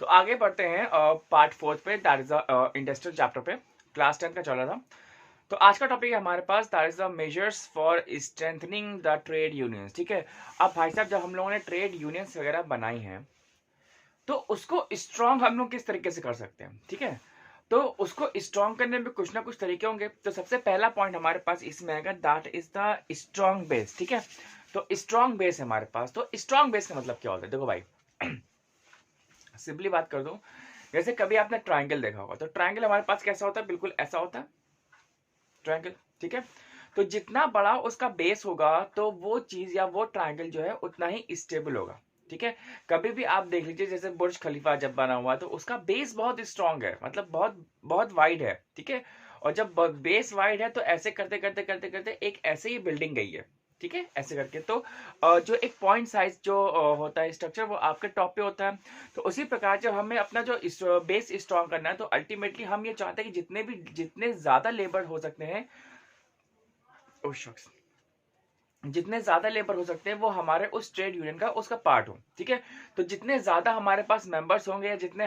तो आगे बढ़ते हैं पार्ट 4 पे, दैट इज इंडस्ट्रियल चैप्टर पे, क्लास 10 का चल रहा था। तो आज का टॉपिक है हमारे पास, that is the measures for strengthening the trade unions. ठीक है, अब भाई साहब जब हम लोगों ने ट्रेड यूनियंस वगैरह बनाई हैं तो उसको स्ट्रांग हम लोग किस तरीके से कर सकते हैं। ठीक है, तो उसको स्ट्रांग करने में कुछ ना कुछ तरीके होंगे। तो सबसे पहला पॉइंट हमारे पास इसमें आएगा, that is the strong base. ठीक है, तो स्ट्रांग बेस है हमारे पास। तो स्ट्रांग बेस का मतलब क्या होता है, देखो भाई सिंपली बात कर दूं, जैसे कभी आपने ट्रायंगल देखा होगा, तो ट्रायंगल हमारे पास कैसा होता है, बिल्कुल ऐसा होता है ट्रायंगल। ठीक है, तो जितना बड़ा उसका बेस होगा तो वो चीज या वो ट्रायंगल जो है उतना ही स्टेबल होगा। ठीक है, कभी भी आप देख लीजिए, जैसे बुर्ज खलीफा जब बना हुआ तो उसका बेस बहुत स्ट्रांग है, मतलब बहुत बहुत वाइड है। ठीक है, और जब बेस वाइड है तो ऐसे करते करते करते करते एक ऐसे ही बिल्डिंग गई है। ठीक है, ऐसे करके तो जो एक पॉइंट साइज जो होता है स्ट्रक्चर, वो आपके टॉप पे होता है। तो उसी प्रकार जब हमें अपना जो बेस स्ट्रांग करना है, तो अल्टीमेटली हम ये चाहते हैं कि जितने ज्यादा लेबर हो सकते हैं, उस शख्स जितने ज्यादा लेबर हो सकते हैं वो हमारे उस ट्रेड यूनियन का उसका पार्ट हो। ठीक है, तो जितने ज्यादा हमारे पास मेंबर्स होंगे या जितने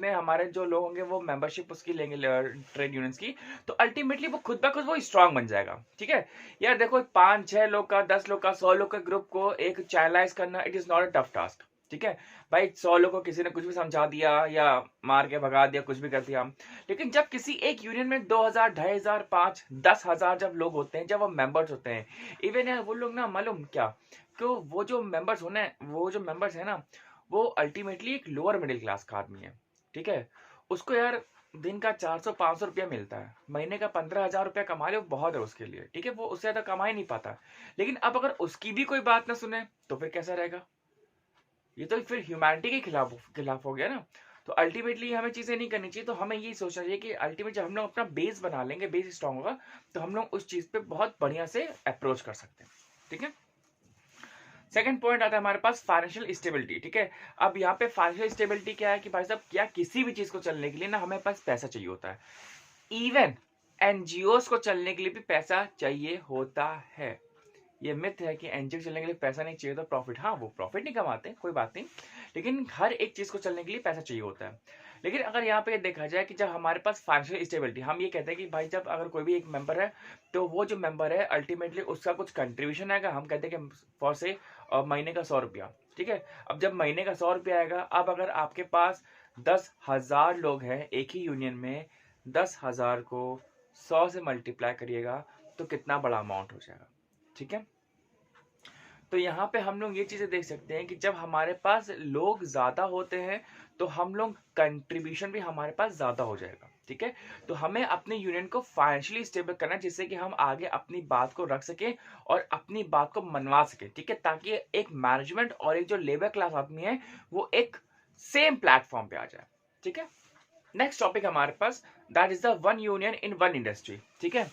हमारे जो लोग होंगे वो मेंबरशिप उसकी लेंगे ट्रेड यूनियंस की, तो अल्टीमेटली वो खुद ब खुद वो स्ट्रांग बन जाएगा। ठीक है, यार देखो 5-6 लोग का, 10 लोग का, 100 लोग का ग्रुप को एक चैनलाइज करना, it is not a tough task. ठीक है भाई, 100 लोग को किसी ने कुछ भी समझा दिया या मार के भगा दिया, कुछ भी कर दिया। लेकिन जब किसी एक यूनियन में 2000, 2500, 5-10 हजार जब लोग होते हैं, जब वो मेंबर्स होते हैं, इवन यार वो लोग ना, मालूम क्या, तो वो जो मेंबर्स है ना, वो अल्टीमेटली एक लोअर मिडिल क्लास का आदमी है। ठीक है, उसको यार दिन का 400-500 रुपया मिलता है, महीने का 15,000 रुपया कमा ले वो बहुत है उसके लिए। ठीक है, वो उससे ज्यादा कमा ही नहीं पाता। लेकिन अब अगर उसकी भी कोई बात ना सुने तो फिर कैसा रहेगा, ये तो फिर ह्यूमैनिटी के खिलाफ हो गया ना। तो अल्टीमेटली हमें चीजें नहीं करनी चाहिए। तो हमें ये सोचना चाहिए कि अल्टीमेट जब हम लोग अपना बेस बना लेंगे, बेस स्ट्रांग होगा, तो हम लोग उस चीज पे बहुत बढ़िया से अप्रोच कर सकते हैं। ठीक है, सेकंड पॉइंट आता है हमारे पास फाइनेंशियल स्टेबिलिटी। ठीक है, अब यहाँ पे फाइनेंशियल स्टेबिलिटी क्या है कि भाई साहब, क्या किसी भी चीज को चलने के लिए ना हमें पास पैसा चाहिए होता है। इवन एनजीओ को चलने के लिए भी पैसा चाहिए होता है। ये मिथ है कि एनजीओ चलने के लिए पैसा नहीं चाहिए तो प्रॉफिट, हाँ वो प्रॉफिट नहीं कमाते, कोई बात नहीं, लेकिन हर एक चीज को चलने के लिए पैसा चाहिए होता है। लेकिन अगर यहाँ पे देखा जाए कि जब हमारे पास फाइनेंशियल स्टेबिलिटी, हम ये कहते हैं कि भाई जब अगर कोई भी एक मेंबर है, तो वो जो मेंबर है अल्टीमेटली उसका कुछ कंट्रीब्यूशन आएगा। हम कहते हैं कि फॉर से महीने का 100 रुपया। ठीक है, अब जब महीने का 100 रुपया आएगा, अब अगर आपके पास 10,000 लोग हैं एक ही यूनियन में, 10,000 को 100 से मल्टीप्लाई करिएगा तो कितना बड़ा अमाउंट हो जाएगा। ठीक है, तो यहाँ पे हम लोग ये चीजें देख सकते हैं कि जब हमारे पास लोग ज्यादा होते हैं तो हम लोग कंट्रीब्यूशन भी हमारे पास ज्यादा हो जाएगा। ठीक है, तो हमें अपने यूनियन को फाइनेंशियली स्टेबल करना है, जिससे कि हम आगे अपनी बात को रख सके और अपनी बात को मनवा सके। ठीक है, ताकि एक मैनेजमेंट और एक जो लेबर क्लास आदमी है वो एक सेम प्लेटफॉर्म पे आ जाए। ठीक है, नेक्स्ट टॉपिक हमारे पास, that is the one union in one industry. ठीक है,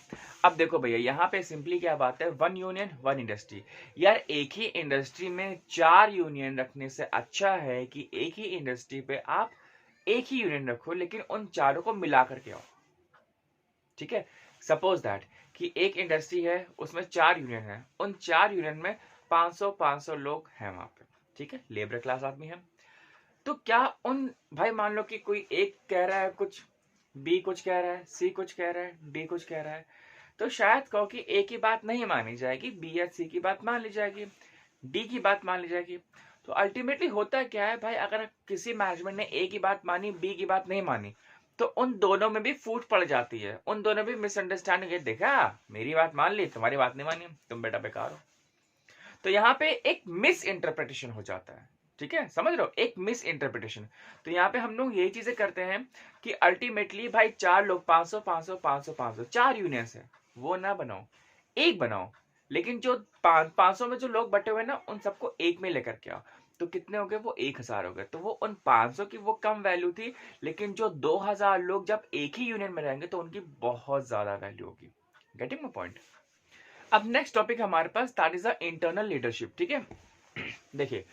अब देखो भैया यहाँ पे सिंपली क्या बात है, वन यूनियन वन इंडस्ट्री। यार एक ही इंडस्ट्री में 4 यूनियन रखने से अच्छा है कि एक ही इंडस्ट्री पे आप एक ही यूनियन रखो, लेकिन उन चारों को मिला करके आओ। ठीक है, सपोज दैट कि एक इंडस्ट्री है, उसमें 4 यूनियन है, उन 4 यूनियन में 500-500 लोग हैं वहां पे। ठीक है, लेबर क्लास आदमी है। तो क्या उन, भाई मान लो कि कोई एक कह रहा है कुछ, बी कुछ कह रहा है, सी कुछ कह रहा है, डी कुछ कह रहा है, तो शायद कहो कि ए की बात नहीं मानी जाएगी, बी या सी की बात मान ली जाएगी, डी की बात मान ली जाएगी। तो अल्टीमेटली होता क्या है भाई, अगर किसी मैनेजमेंट ने ए की बात मानी, बी की बात नहीं मानी, तो उन दोनों में भी फूट पड़ जाती है, उन दोनों भी मिसअंडरस्टैंडिंग है, देखा मेरी बात मान ली, तुम्हारी बात नहीं मानी, तुम बेटा बेकार हो। तो यहाँ पे एक मिस इंटरप्रिटेशन हो जाता है। ठीक है, समझ रहे हो, एक मिस इंटरप्रिटेशन। तो यहाँ पे हम लोग यही चीजें करते हैं कि अल्टीमेटली भाई 4 लोग, 500 500 500 500, 4 यूनियंस है, वो ना बनाओ, एक बनाओ। लेकिन जो 500 में जो लोग बटे हुए ना, उन सबको एक में लेकर के आओ। तो कितने हो गए, वो 1,000 हो गए। तो वो उन 500 की वो कम वैल्यू थी, लेकिन जो 2,000 लोग जब एक ही यूनियन में रहेंगे तो उनकी बहुत ज्यादा वैल्यू होगी। Getting my point. अब नेक्स्ट टॉपिक हमारे पास, that is the internal leadership. ठीक है, देखिए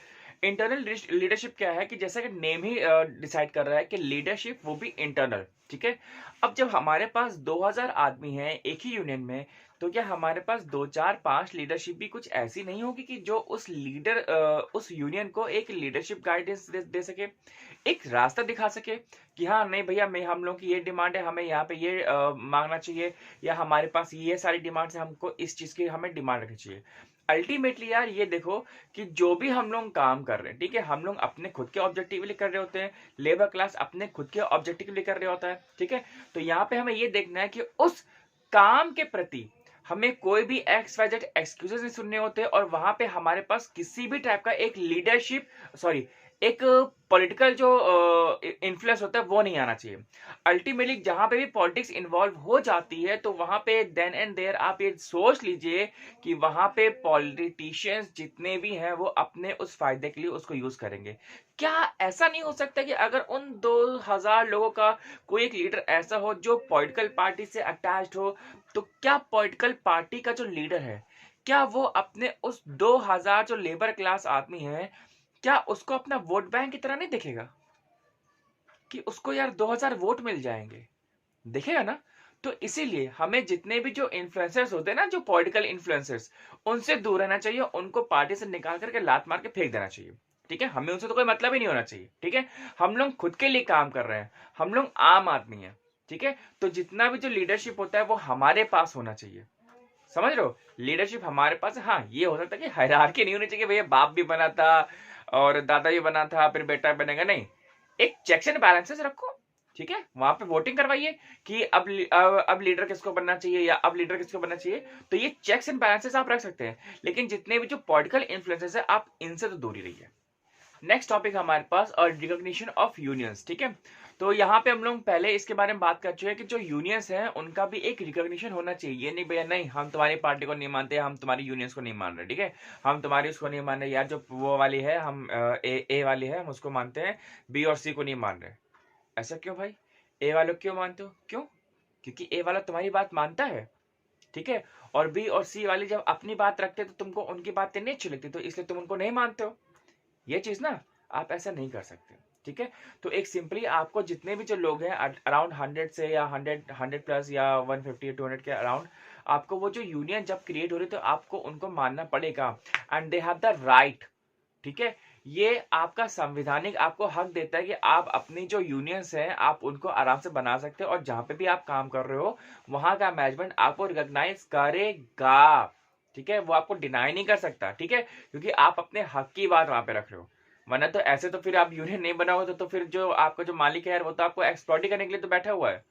इंटरनल लीडरशिप क्या है कि जैसा कि नेम ही डिसाइड कर रहा है कि लीडरशिप वो भी इंटरनल। ठीक है, अब जब हमारे पास 2,000 आदमी हैं एक ही यूनियन में, तो क्या हमारे पास 2, 4, 5 लीडरशिप भी कुछ ऐसी नहीं होगी कि जो उस यूनियन को एक लीडरशिप गाइडेंस दे सके, एक रास्ता दिखा सके कि हाँ नहीं भैया, मैं हम लोग की ये डिमांड है, हमें यहाँ पे ये मांगना चाहिए, या हमारे पास ये सारी डिमांड्स है, हमको इस चीज की हमें डिमांड रखनी चाहिए। अल्टीमेटली यार ये देखो कि जो भी हम लोग काम कर रहे हैं, ठीक है, हम लोग अपने खुद के ऑब्जेक्टिव के लिए कर रहे होते हैं, लेबर क्लास अपने खुद के ऑब्जेक्टिव के लिए कर रहे होता है, ठीक है। तो यहाँ पे हमें ये देखना है कि उस काम के प्रति हमें कोई भी एक्स वाई जेड एक्सक्यूजेस नहीं सुनने होते, और वहां पे हमारे पास किसी भी टाइप का एक लीडरशिप, सॉरी, एक पॉलिटिकल जो इन्फ्लुएंस होता है वो नहीं आना चाहिए। अल्टीमेटली जहां पे भी पॉलिटिक्स इन्वॉल्व हो जाती है तो वहां पे देन एंड देयर आप ये सोच लीजिए कि वहां पे पॉलिटिशियंस जितने भी हैं वो अपने उस फायदे के लिए उसको यूज करेंगे। क्या ऐसा नहीं हो सकता कि अगर उन 2000 लोगों का कोई एक लीडर ऐसा हो जो पॉलिटिकल पार्टी से अटैच्ड हो, तो क्या पॉलिटिकल पार्टी का जो लीडर है, क्या वो अपने उस 2000 जो लेबर क्लास आदमी है, क्या उसको अपना वोट बैंक की तरह नहीं देखेगा कि उसको यार 2000 वोट मिल जाएंगे? देखेगा ना। तो इसीलिए हमें जितने भी जो इन्फ्लुएंसर्स होते हैं ना, जो पॉलिटिकल इन्फ्लुएंसर्स, उनसे दूर रहना चाहिए, उनको पार्टी से निकाल करके लात मार के फेंक देना चाहिए, ठीक है। हमें उनसे तो कोई मतलब ही नहीं होना चाहिए, ठीक है। हम लोग खुद के लिए काम कर रहे हैं, हम लोग आम आदमी हैं, ठीक है। तो जितना भी जो लीडरशिप होता है वो हमारे पास होना चाहिए, समझ रहे हो। लीडरशिप हमारे पास है। हाँ, ये हो सकता है कि हायरार्की नहीं होनी चाहिए, भैया बाप भी बना था और दादा भी बना था फिर बेटा बनेगा, नहीं। एक चेक्स एंड बैलेंसेस रखो, ठीक है। वहां पे वोटिंग करवाइए कि अब लीडर किसको बनना चाहिए या अब लीडर किसको बनना चाहिए। तो ये चेक्स एंड बैलेंसेस आप रख सकते हैं, लेकिन जितने भी जो पॉलिटिकल इन्फ्लुएंसेस है आप इनसे तो दूर ही रहिए। नेक्स्ट टॉपिक हमारे पास और रिकॉग्निशन ऑफ यूनियंस, ठीक है। तो यहाँ पे हम लोग पहले इसके बारे में बात कर चुके हैं कि जो यूनियंस हैं उनका भी एक रिकॉग्निशन होना चाहिए। ये नहीं भैया नहीं, हम तुम्हारी पार्टी को नहीं मानते, हम तुम्हारी यूनियंस को नहीं मान रहे, ठीक है, हम तुम्हारी उसको नहीं मान रहे यार, जो वो वाली है हम ए वाली है हम उसको मानते हैं, बी और सी को नहीं मान रहे। ऐसा क्यों भाई? ए वाले को क्यों मानते हो? क्यों? क्योंकि ए वाला तुम्हारी बात मानता है, ठीक है, और बी और सी वाली जब अपनी बात रखते हैं तो तुमको उनकी बातें नहीं अच्छी लगती, तो इसलिए तुम उनको नहीं मानते हो। ये चीज ना आप ऐसा नहीं कर सकते, ठीक है। तो एक सिंपली आपको जितने भी जो लोग हैं अराउंड 100 से या 100 प्लस या 150 200 के अराउंड, आपको वो जो यूनियन जब क्रिएट हो रही है तो आपको उनको मानना पड़ेगा, and they have the right, ठीक है। ये आपका संविधानिक आपको हक देता है कि आप अपनी जो यूनियंस हैं आप उनको आराम से बना सकते हो, और जहां पे भी आप काम कर रहे हो वहां का मैनेजमेंट आपको रिकॉग्नाइज करेगा, ठीक है। वो आपको डिनाई नहीं कर सकता, ठीक है, क्योंकि आप अपने हक की बात वहां पे रख रहे हो। वरना तो ऐसे तो फिर आप यूनियन नहीं बनाओगे तो फिर जो आपका जो मालिक है यार वो तो आपको एक्सप्लॉइट करने के लिए तो बैठा हुआ है।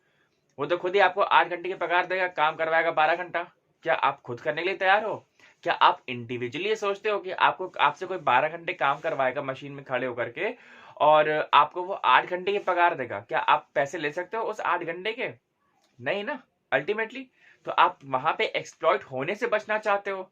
वो तो खुद ही आपको 8 घंटे की पगार देगा, काम करवाएगा 12 घंटा। क्या आप खुद करने के लिए तैयार हो? क्या आप इंडिविजुअली ये सोचते हो कि आपको आपसे कोई 12 घंटे काम करवाएगा मशीन में खड़े होकर के और आपको वो 8 घंटे की पगार देगा? क्या आप पैसे ले सकते हो उस 8 घंटे के? नहीं ना, अल्टीमेटली। तो आप वहां पे एक्सप्लॉइट होने से बचना चाहते हो।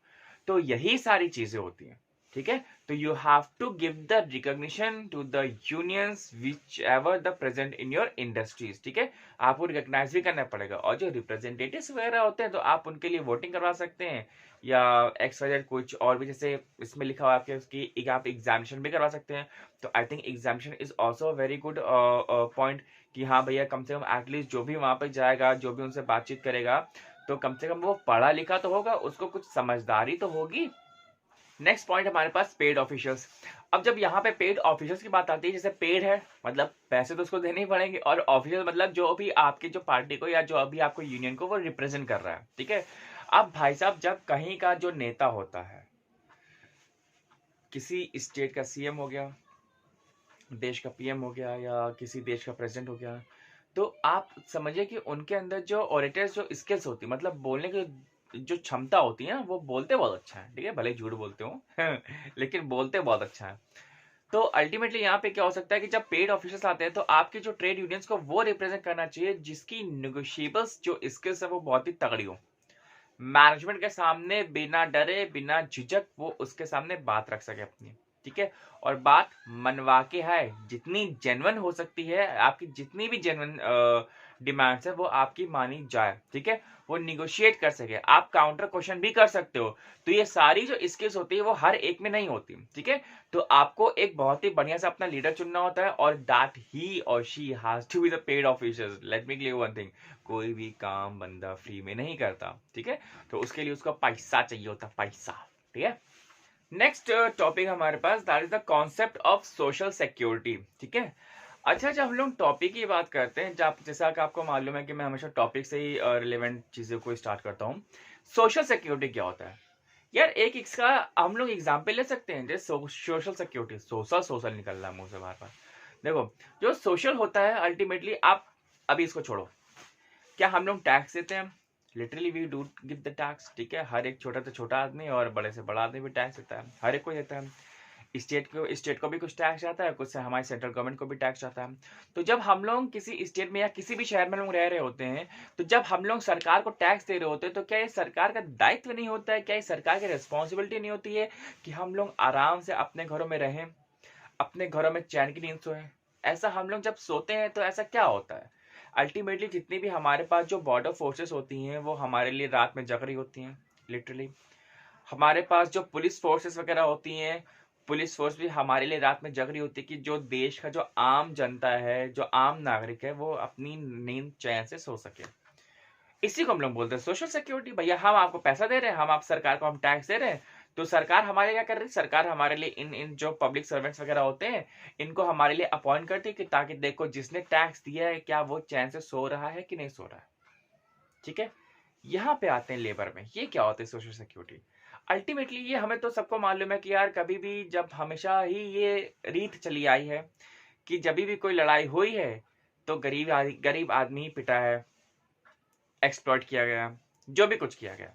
तो यही सारी चीजें होती हैं, ठीक है। तो you have to give the recognition to the unions whichever the present in your industries, ठीक है। आपको रिकॉग्नाइज भी करना पड़ेगा, और जो रिप्रेजेंटेटिव्स वगैरह होते हैं तो आप उनके लिए वोटिंग करवा सकते हैं, या एक्स वाई जेड कुछ और भी, जैसे इसमें लिखा हुआ आपके उसकी आप एग्जामिनेशन भी करवा सकते हैं। तो I think examination is also very good point कि हाँ भैया कम से कम एटलीस्ट जो भी वहां पर जाएगा, जो भी उनसे बातचीत करेगा, तो कम से कम वो पढ़ा लिखा तो होगा, उसको कुछ समझदारी तो होगी। नेक्स्ट पॉइंट हमारे पास पेड ऑफिशियल्स। अब जब यहाँ पे पेड ऑफिशियल्स की बात आती है, जैसे पेड है मतलब पैसे तो उसको देने ही पड़ेंगे, और ऑफिशियल मतलब जो भी आपके जो पार्टी को या जो अभी आपको यूनियन को वो रिप्रेजेंट कर रहा है, ठीक है। अब भाई साहब जब कहीं का जो नेता होता है, किसी स्टेट का सीएम हो गया, देश का पीएम हो गया, या किसी देश का प्रेसिडेंट हो गया, तो आप समझिए कि उनके अंदर जो ऑरेटर्स जो स्किल्स होती है, मतलब बोलने की जो क्षमता होती है ना, वो बोलते बहुत अच्छा है, ठीक है, भले झूठ बोलते हो लेकिन बोलते बहुत अच्छा है। तो अल्टीमेटली यहाँ पे क्या हो सकता है कि जब पेड ऑफिसर्स आते हैं तो आपके जो ट्रेड यूनियंस को वो रिप्रेजेंट करना चाहिए जिसकी नेगोशिएबल्स जो स्किल्स है वो बहुत ही तगड़ी हो। मैनेजमेंट के सामने बिना डरे बिना झिझक वो उसके सामने बात रख सके अपनी, ठीक है। और बात मनवा के है, जितनी जेन्युइन हो सकती है, आपकी जितनी भी जेन्युइन डिमांड्स है वो आपकी मानी जाए, ठीक है, वो निगोशिएट कर सके, आप काउंटर क्वेश्चन भी कर सकते हो। तो ये सारी जो स्किल्स होती है वो हर एक में नहीं होती, ठीक है। तो आपको एक बहुत ही बढ़िया सा अपना लीडर चुनना होता है, और दैट ही और she has to be the paid officers. Let me clear one thing, कोई भी काम बंदा फ्री में नहीं करता, ठीक है। तो उसके लिए उसको पैसा चाहिए होता, पैसा, ठीक है। नेक्स्ट टॉपिक हमारे पास, that is the concept of social security, ठीक है। अच्छा, जब हम लोग टॉपिक की बात करते हैं, जब जैसा कि आपको मालूम है कि मैं हमेशा टॉपिक से ही रिलेवेंट चीजों को स्टार्ट करता हूँ। सोशल सिक्योरिटी क्या होता है यार? एक इसका हम लोग एग्जाम्पल ले सकते हैं, जैसे सोशल सिक्योरिटी, सोशल सोशल निकल रहा है मुंह से बार बार। देखो, जो सोशल होता है अल्टीमेटली, आप अभी इसको छोड़ो, क्या हम लोग टैक्स देते हैं? Literally we do give the tax, ठीक है। हर एक छोटा से छोटा आदमी और बड़े से बड़ा आदमी भी टैक्स देता है, हर एक को देता है। स्टेट को भी कुछ टैक्स जाता है, कुछ से हमारे सेंट्रल गवर्नमेंट को भी टैक्स जाता है। तो जब हम लोग किसी स्टेट में या किसी भी शहर में लोग रह रहे होते हैं, तो जब हम लोग सरकार को टैक्स दे रहे होते हैं, तो क्या ये सरकार का दायित्व नहीं होता है, क्या ये सरकार की रिस्पॉन्सिबिलिटी नहीं होती है कि हम लोग आराम से अपने घरों में रहें, अपने घरों में चैन की नींद सोएं? ऐसा हम लोग जब सोते हैं तो ऐसा क्या होता है? अल्टीमेटली जितनी भी हमारे पास जो बॉर्डर फोर्सेस होती हैं वो हमारे लिए रात में जग रही होती हैं, लिटरली। हमारे पास जो पुलिस फोर्सेस वगैरह होती हैं, पुलिस फोर्स भी हमारे लिए रात में जग रही होती है कि जो देश का जो आम जनता है, जो आम नागरिक है, वो अपनी नींद चैन से सो सके। इसी को हम लोग बोलते हैं सोशल सिक्योरिटी। भैया हम आपको पैसा दे रहे हैं, हम आप सरकार को हम टैक्स दे रहे हैं, तो सरकार हमारे क्या कर रही है? सरकार हमारे लिए इन इन जो पब्लिक सर्वेंट्स वगैरह होते हैं, इनको हमारे लिए अपॉइंट करती है कि ताकि देखो जिसने टैक्स दिया है क्या वो चैन से सो रहा है कि नहीं सो रहा है, ठीक है। यहाँ पे आते हैं लेबर में, ये क्या होता है सोशल सिक्योरिटी? अल्टीमेटली ये हमें तो सबको मालूम है कि यार कभी भी जब हमेशा ही ये रीत चली आई है कि जब भी कोई लड़ाई हुई है तो गरीब आदमी ही पिटा है, एक्सप्लॉइट किया गया, जो भी कुछ किया गया,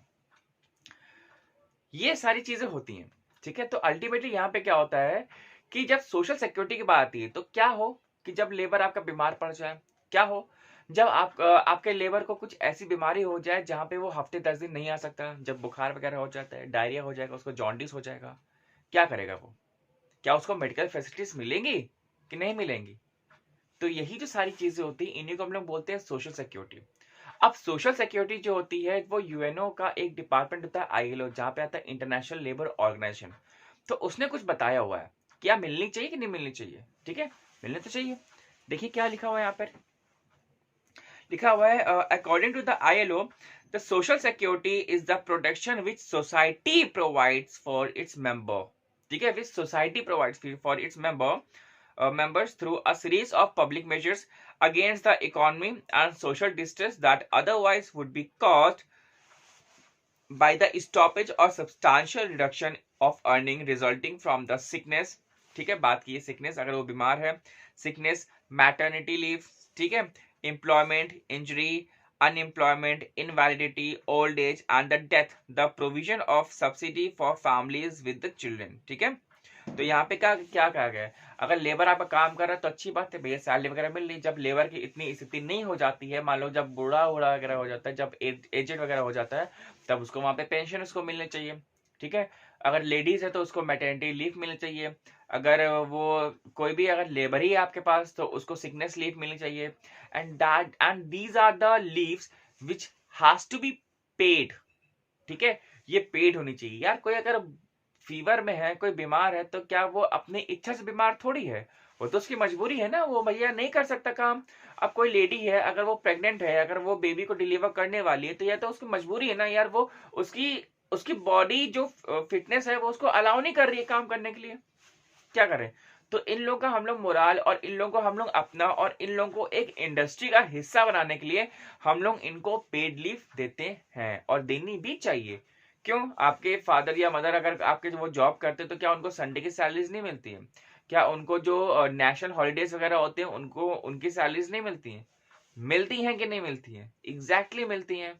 ये सारी चीजें होती हैं, ठीक है। तो अल्टीमेटली यहाँ पे क्या होता है कि जब सोशल सिक्योरिटी की बात आती है तो क्या हो कि जब लेबर आपका बीमार पड़ जाए, क्या हो जब आपके लेबर को कुछ ऐसी बीमारी हो जाए जहां पे वो हफ्ते 10 दिन नहीं आ सकता, जब बुखार वगैरह हो जाता है, डायरिया हो जाएगा, उसको जॉन्डिस हो जाएगा, क्या करेगा वो? क्या उसको मेडिकल फैसिलिटीज मिलेंगी कि नहीं मिलेंगी? तो यही जो सारी चीजें होती है, इन्हीं को हम लोग बोलते हैं सोशल सिक्योरिटी। अब सोशल सिक्योरिटी जो होती है वो यूएनओ का एक डिपार्टमेंट होता है, आईएलओ, जहां पे आता है इंटरनेशनल लेबर ऑर्गेनाइजेशन। तो उसने कुछ बताया हुआ है क्या मिलनी चाहिए कि नहीं मिलनी चाहिए, ठीक है, मिलनी तो चाहिए। देखिए क्या लिखा हुआ है यहाँ पर, लिखा हुआ है according to the ILO the social security is the protection which society provides for its member, ठीक है, which society provides for its members through a series of public measures against the economy and social distress that otherwise would be caused by the stoppage or substantial reduction of earning resulting from the sickness, ठीक है, बात की है sickness, अगर वो बीमार है, sickness, maternity leave, ठीक है, employment, injury, unemployment, invalidity, old age and the death, the provision of subsidy for families with the children, ठीक है। तो यहाँ पे क्या क्या कहा गया है? अगर लेबर आपका काम कर रहा है तो अच्छी बात है भैया, सैलरी वगैरह मिल रही। जब लेबर की इतनी स्थिति नहीं हो जाती है, मान लो जब बूढ़ा बूढ़ा वगैरह हो जाता है, जब एजेड वगैरह हो जाता है, तब उसको वहां पे पेंशन उसको मिलनी चाहिए, ठीक है। अगर लेडीज है तो उसको मैटरनिटी लीव मिलनी चाहिए, अगर वो कोई भी अगर लेबर ही है आपके पास तो उसको सिकनेस लीव मिलनी चाहिए। And these are the leaves which has to be paid, ठीक है, ये पेड होनी चाहिए। यार कोई अगर फीवर में है, कोई बीमार है, तो क्या वो अपनी इच्छा से बीमार थोड़ी है, वो तो उसकी मजबूरी है ना, वो भैया नहीं कर सकता काम। अब कोई लेडी है, अगर वो प्रेग्नेंट है, अगर वो बेबी को डिलीवर करने वाली है, तो यह तो उसकी मजबूरी है ना यार, वो उसकी उसकी बॉडी जो फिटनेस है वो उसको अलाउ नहीं कर रही है काम करने के लिए, क्या करें? तो इन लोगों का हम लोग मोराल और इन लोगों को हम लोग अपना और इन लोगों को एक इंडस्ट्री का हिस्सा बनाने के लिए हम लोग इनको पेड लीव देते हैं और देनी भी चाहिए। क्यों? आपके फादर या मदर अगर आपके वो जॉब करते तो क्या उनको संडे की सैलरीज नहीं मिलती है? क्या उनको जो नेशनल हॉलीडेज वगैरह होते हैं उनको उनकी सैलरीज नहीं मिलती हैं? मिलती हैं कि नहीं मिलती हैं? एग्जैक्टली मिलती हैं,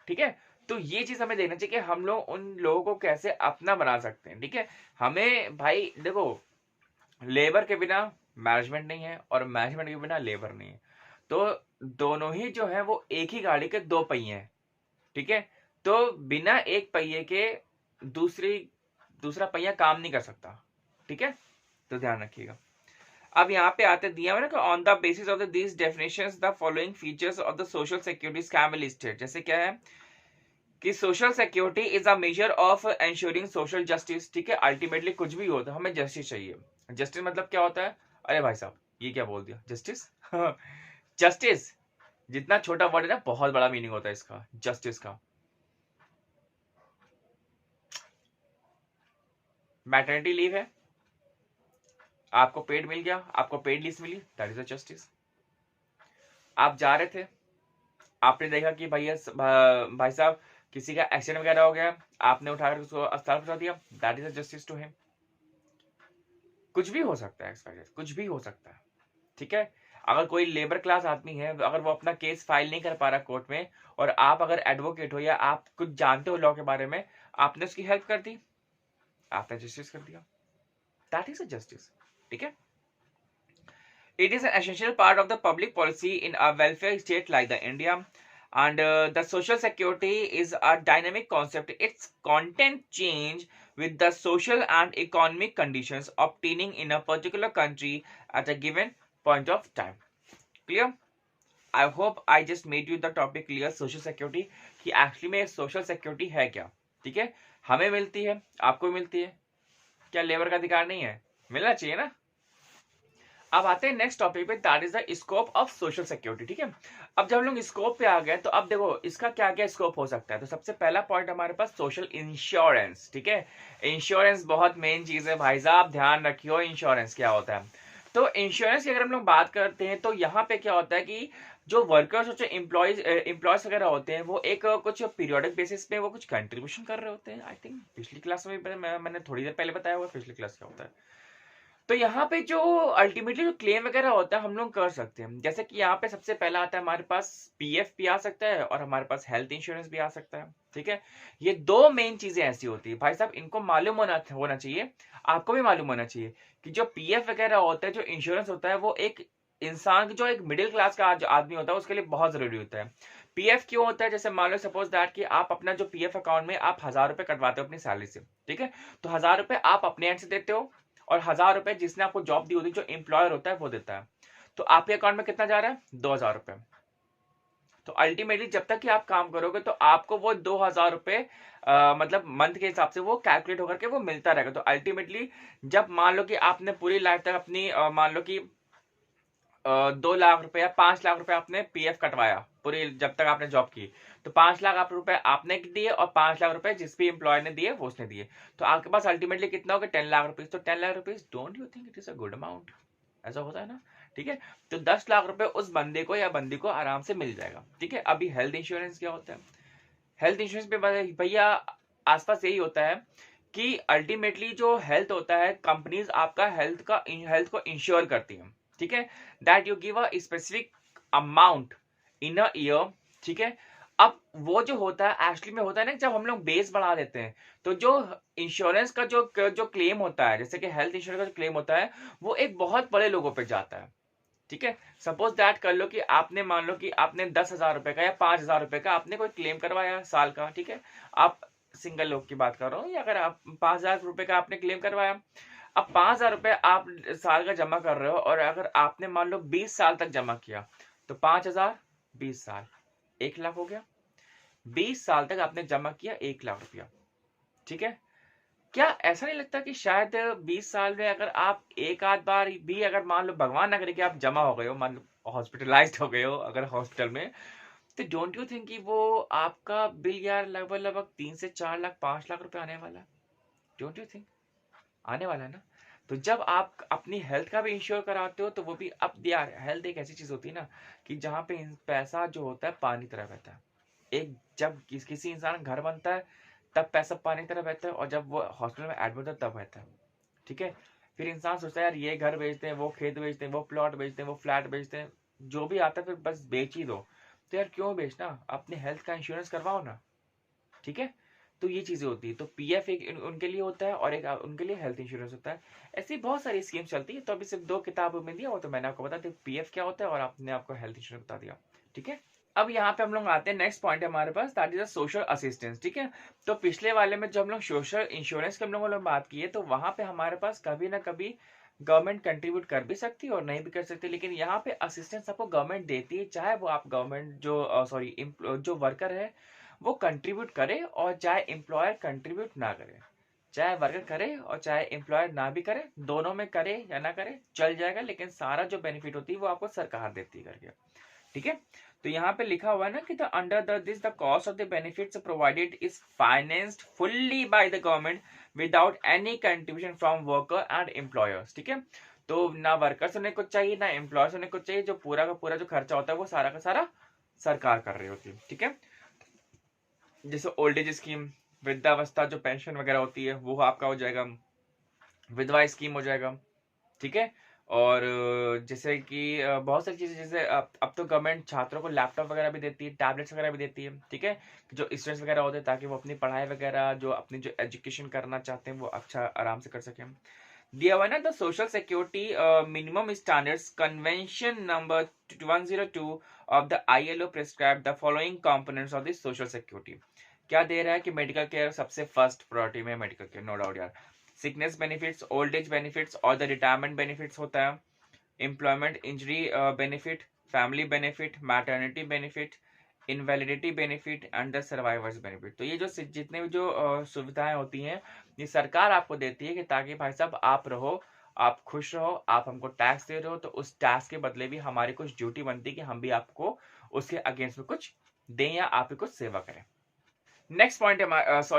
ठीक है। तो ये चीज हमें देखना चाहिए कि हम लोग उन लोगों को कैसे अपना बना सकते हैं, ठीक है। हमें भाई देखो, लेबर के बिना मैनेजमेंट नहीं है और मैनेजमेंट के बिना लेबर नहीं है, तो दोनों ही जो है वो एक ही गाड़ी के दो पहिए हैं, ठीक है। तो बिना एक पहिए के दूसरा पहिया काम नहीं कर सकता, ठीक है, तो ध्यान रखिएगा। अब यहाँ पे आते दिया हुआ ना कि on the basis of this definitions the following features of the social security scam listed. जैसे क्या है कि social security is a measure of ensuring social justice. ठीक है, अल्टीमेटली कुछ भी होता है हमें जस्टिस चाहिए। जस्टिस मतलब क्या होता है? अरे भाई साहब ये क्या बोल दिया, जस्टिस जस्टिस जितना छोटा वर्ड है ना बहुत बड़ा मीनिंग होता है इसका, जस्टिस का। मैटरनिटी लीव है, आपको पेड मिल गया, आपको पेड लीव मिली, दैट इज अ जस्टिस। आप जा रहे थे, आपने देखा कि भैया भाई साहब किसी का एक्सीडेंट वगैरह हो गया, आपने उठाकर उसको अस्पताल पहुंचा दिया, that is a justice to him. कुछ भी हो सकता है, कुछ भी हो सकता है। ठीक है, अगर कोई लेबर क्लास आदमी है, अगर वो अपना केस फाइल नहीं कर पा रहा कोर्ट में, और आप अगर एडवोकेट हो या आप कुछ जानते हो लॉ के बारे में, आपने उसकी हेल्प कर दी, आपने जस्टिस कर दिया, दैट इज अ जस्टिस। ठीक है, it is an essential part of the public policy in a welfare state like the India. And the social security is a dynamic concept. Its content change with the social and economic conditions obtaining in a particular country at a given point of time. Clear? I hope I just made you the topic clear. Social security कि actually में social security है क्या। ठीक है, हमें मिलती है, आपको मिलती है, क्या लेबर का अधिकार नहीं है? मिलना चाहिए ना। अब आते हैं नेक्स्ट टॉपिक पे, that is the scope of social security. ठीक है, अब जब हम लोग स्कोप पे आ गए तो अब देखो इसका क्या क्या स्कोप हो सकता है। तो सबसे पहला पॉइंट हमारे पास सोशल इंश्योरेंस। ठीक है, इंश्योरेंस बहुत मेन चीज है भाई साहब, ध्यान रखियो इंश्योरेंस क्या होता है। तो इंश्योरेंस की अगर हम लोग बात करते हैं तो यहाँ पे क्या होता है कि जो वर्कर्स और जो एम्प्लॉयज वगैरह होते हैं वो एक कुछ पीरियोडिक बेसिस पे वो कुछ कंट्रीब्यूशन कर रहे होते हैं। आई थिंक पिछली क्लास में मैंने थोड़ी देर पहले बताया हुआ पिछली क्लास क्या होता है। तो यहाँ पे जो अल्टीमेटली जो क्लेम वगैरह होता है हम लोग कर सकते हैं। जैसे कि यहाँ पे सबसे पहला आता है हमारे पास पीएफ भी आ सकता है और हमारे पास हेल्थ इंश्योरेंस भी आ सकता है। ठीक है, ये दो मेन चीजें ऐसी होती है भाई साहब, इनको मालूम होना चाहिए, आपको भी मालूम होना चाहिए कि जो पीएफ वगैरह होता है, जो इंश्योरेंस होता है, वो एक इंसान जो एक मिडिल क्लास का जो आदमी होता है उसके लिए बहुत जरूरी होता है। पीएफ क्यों होता है? जैसे मान लो सपोज दैट कि आप अपना जो पीएफ अकाउंट में आप 1000 रुपए कटवाते हो अपनी सैलरी से। ठीक है, तो 1000 रुपए आप अपने एंड से देते हो और 1000 रुपए जिसने आपको जॉब दी होती है, जो एम्प्लॉयर होता है वो देता है। तो आपके अकाउंट में कितना जा रहा है? 2000 रुपए। तो अल्टीमेटली जब तक कि आप काम करोगे तो आपको वो 2000 रुपए मतलब मंथ के हिसाब से वो कैलकुलेट होकर के वो मिलता रहेगा। तो अल्टीमेटली जब मान लो कि आपने पूरी लाइफ तक अपनी मान लो कि 2 लाख रुपए या 5 लाख रुपए आपने पीएफ कटवाया पूरी जब तक आपने जॉब की, तो 5 लाख आप रुपए आपने दिए और 5 लाख रुपए जिस भी एम्प्लॉय ने दिए वो उसने दिए, तो आपके पास अल्टीमेटली कितना होगा? 10 लाख रुपीज। तो 10 lakh rupees, don't you think it is a good amount? ऐसा होता है ना। ठीक है, तो 10 लाख रुपए उस बंदे को या बंदी को आराम से मिल जाएगा। ठीक है, अभी हेल्थ इंश्योरेंस क्या होता है? हेल्थ इंश्योरेंस पे भैया आसपास यही होता है कि अल्टीमेटली जो हेल्थ होता है, कंपनीज आपका हेल्थ को इंश्योर करती है। ठीक है, that you give a specific amount in a year. ठीक है, अब वो जो होता है एक्चुअली में होता है ना, जब हम लोग बेस बढ़ा देते हैं तो जो इंश्योरेंस का जो क्लेम होता है, जैसे कि हेल्थ इंश्योरेंस का जो क्लेम होता है, वो एक बहुत बड़े लोगों पे जाता है। ठीक है, सपोज दैट कर लो कि आपने मान लो कि आपने 10,000 रुपए का या 5,000 रुपए का आपने कोई क्लेम करवाया साल का। ठीक है, आप सिंगल लोग की बात कर रहा हूँ, या अगर आप 5,000 रुपए का आपने क्लेम करवाया, अब 5,000 रुपए आप साल का जमा कर रहे हो, और अगर आपने मान लो 20 साल तक जमा किया तो 5,000 20 साल 1 लाख हो गया। 20 साल तक आपने जमा किया 1 लाख रुपया। ठीक है, क्या ऐसा नहीं लगता कि शायद 20 साल में अगर आप एक आध बार भी, अगर मान लो भगवान ना करे कि आप जमा हो गए हो, मान लो हॉस्पिटलाइज्ड हो गए हो अगर हॉस्पिटल में, तो डोंट यू थिंक कि वो आपका बिल यार लगभग लगभग 3 से 4 लाख 5 लाख रुपए आने वाला है? डोंट यू थिंक आने वाला है ना। तो जब आप अपनी हेल्थ का भी इंश्योर कराते हो तो वो भी, अब यार हेल्थ एक ऐसी चीज होती है ना कि जहाँ पे पैसा जो होता है पानी तरह बहता है। एक जब किसी इंसान का घर बनता है तब पैसा पानी की तरह बहता है, और जब वो हॉस्पिटल में एडमिट होता है तब बहता है। ठीक है, फिर इंसान सोचता है यार ये घर बेचते हैं, वो खेत बेचते हैं, वो प्लॉट बेचते हैं, वो फ्लैट बेचते हैं, जो भी आता है फिर बस बेच ही दो। तो यार क्यों बेचना, अपने हेल्थ का इंश्योरेंस करवाओ ना। ठीक है, तो ये चीजें होती है। तो पीएफ एक उनके लिए होता है और एक उनके लिए हेल्थ इंश्योरेंस होता है। ऐसी बहुत सारी स्कीम चलती है। तो अभी सिर्फ 2 किताबों में दिया, वो तो मैंने आपको बता दिया पीएफ क्या होता है और आपने आपको हेल्थ इंश्योरेंस बता दिया। ठीक है, अब यहाँ पे हम लोग आते हैं, नेक्स्ट पॉइंट है हमारे पास, that is a social assistance. ठीक है, तो पिछले वाले में जब हम लोग सोशल इंश्योरेंस के हम लोगों ने बात की है, तो वहां पे हमारे पास कभी ना कभी गवर्नमेंट कंट्रीब्यूट कर भी सकती है और नहीं भी कर सकती, लेकिन यहाँ पे असिस्टेंस आपको गवर्नमेंट देती है, चाहे वो आप गवर्नमेंट जो सॉरी जो वर्कर है वो कंट्रीब्यूट करे और चाहे एम्प्लॉयर कंट्रीब्यूट ना करे, चाहे वर्कर करे और चाहे एम्प्लॉयर ना भी करे, दोनों में करे या ना करे चल जाएगा, लेकिन सारा जो बेनिफिट होती है वो आपको सरकार देती है करके। ठीक है, तो यहाँ पे लिखा हुआ है ना कि the under the cost of the benefits provided is financed fully by the government without any contribution from worker and employers. ठीक है, तो ना वर्कर्स होने को चाहिए ना एम्प्लॉयर्स होने को चाहिए, जो पूरा का पूरा जो खर्चा होता है वो सारा का सारा सरकार कर रही होती है। ठीक है, जैसे ओल्ड एज स्कीम, वृद्धावस्था जो पेंशन वगैरह होती है वो आपका हो जाएगा, विधवा स्कीम हो जाएगा। ठीक है, और जैसे कि बहुत सारी चीजें, जैसे अब तो गवर्नमेंट छात्रों को लैपटॉप वगैरह भी देती है, टैबलेट्स वगैरह भी देती है। ठीक है, जो स्टूडेंट्स वगैरह होते हैं ताकि वो अपनी पढ़ाई वगैरह जो अपनी जो एजुकेशन करना चाहते हैं वो अच्छा आराम से कर सकें। दिया हुआ ना the social security minimum standards convention number 102 of the ILO prescribe the following components of the social security. क्या दे रहा है कि मेडिकल केयर सबसे फर्स्ट प्रायोरिटी में, मेडिकल केयर नो डाउट यार, sickness benefits, old age benefits और the retirement benefits होता है, employment injury benefit, family benefit, maternity benefit, invalidity benefit and the survivors benefit. तो ये जो जितने भी जो सुविधाएं होती हैं ये सरकार आपको देती है कि ताकि भाई साहब आप रहो, आप खुश रहो, आप हमको टैक्स दे रहे हो तो उस टैक्स के बदले भी हमारी कुछ ड्यूटी बनती है कि हम भी आपको उसके अगेंस्ट में कुछ दें या आप ही कुछ सेवा करें। नेक्स्ट पॉइंट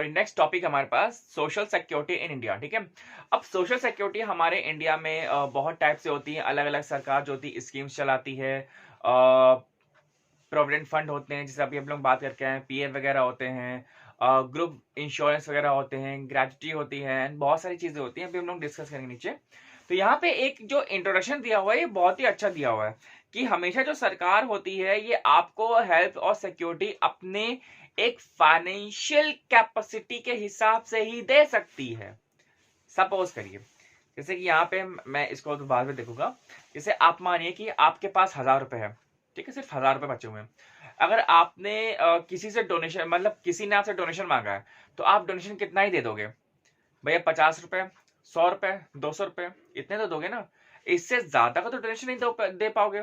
नेक्स्ट टॉपिक हमारे पास सोशल सिक्योरिटी इन इंडिया। ठीक है, अब सोशल सिक्योरिटी हमारे इंडिया में बहुत टाइप से होती है, अलग अलग सरकार जो होती है स्कीम्स चलाती है, प्रोविडेंट फंड होते हैं जैसे अभी हम लोग बात करके आए, PF वगैरह होते हैं, ग्रुप इंश्योरेंस वगैरह होते हैं, ग्रेच्युटी होती है, बहुत सारी चीजें होती हैं, अभी हम लोग डिस्कस करेंगे नीचे। तो यहाँ पे एक जो इंट्रोडक्शन दिया हुआ है ये बहुत ही अच्छा दिया हुआ है कि हमेशा जो सरकार होती है ये आपको हेल्प और सिक्योरिटी अपने एक फाइनेंशियल कैपेसिटी के हिसाब से ही दे सकती है। सपोज करिए जैसे कि यहाँ पे मैं इसको तो बाद में देखूंगा, जैसे आप मानिए कि आपके पास 1000 रुपए है। ठीक है, सिर्फ 1000 रुपए बचे हुए हैं। अगर आपने किसी से डोनेशन, मतलब किसी ने आपसे डोनेशन मांगा है तो आप डोनेशन कितना ही दे दोगे भैया? 50 रुपए, 100 रुपए, 200 रुपए, इतने तो दोगे ना, इससे ज्यादा का तो डोनेशन नहीं दे पाओगे।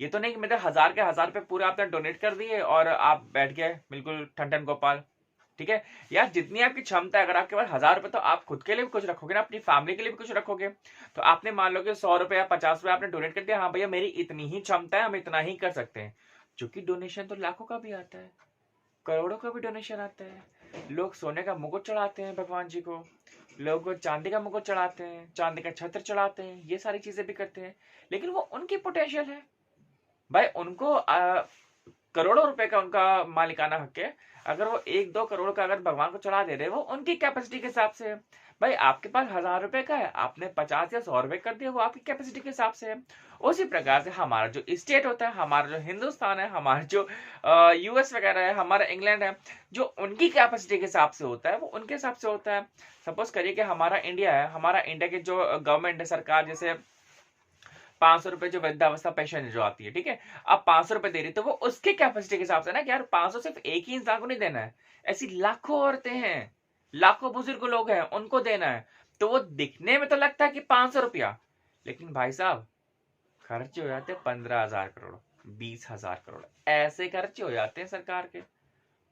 ये तो नहीं कि मेरे 1000 के 1000 रुपए पूरे आपने डोनेट कर दिए और आप बैठ गए बिल्कुल ठन ठन गोपाल। ठीक है यार, जितनी आपकी क्षमता है, अगर आपके पास 1000 रुपए तो आप खुद के लिए भी कुछ रखोगे ना, अपनी फैमिली के लिए भी कुछ रखोगे। तो आपने मान लो कि 100 रुपए या 50 रुपए आपने डोनेट कर दिया, हाँ भैया मेरी इतनी ही क्षमता है, हम इतना ही कर सकते हैं। क्योंकि डोनेशन तो लाखों का भी आता है, करोड़ों का भी डोनेशन आता है। लोग सोने का मुकुट चढ़ाते हैं भगवान जी को, लोग चांदी का मुकुट चढ़ाते हैं, चांदी का छत्र चढ़ाते हैं, ये सारी चीजें भी करते हैं, लेकिन वो उनकी पोटेंशियल है भाई। उनको करोड़ों रुपए का उनका मालिकाना हक है। अगर वो 1-2 करोड़ का अगर भगवान को चढ़ा दे रहे वो उनकी कैपेसिटी के हिसाब से है। भाई आपके पास 1000 रुपए का है, आपने 50 या 100 रुपए कर दिया, वो आपकी कैपेसिटी के हिसाब से है। उसी प्रकार से हमारा जो स्टेट होता है, हमारा जो हिंदुस्तान है, हमारा जो US वगैरह है, हमारा इंग्लैंड है, जो उनकी कैपेसिटी के हिसाब से होता है वो उनके हिसाब से होता है। सपोज करिए कि हमारा इंडिया है, हमारा इंडिया की जो गवर्नमेंट है, सरकार जैसे 500 रुपए जो वृद्धावस्था पेंशन जो आती है, ठीक है, अब 500 रुपए दे रही तो वो उसके कैपेसिटी के हिसाब से ना कि यार 500 सिर्फ एक ही इंसान को नहीं देना है, ऐसी लाखों औरतें हैं, लाखों बुजुर्ग लोग हैं, उनको देना है। तो वो दिखने में तो लगता है कि 500 रुपया, लेकिन भाई साहब खर्चे हो जाते हैं 15,000 करोड़, 20,000 करोड़, ऐसे खर्चे हो जाते हैं सरकार के।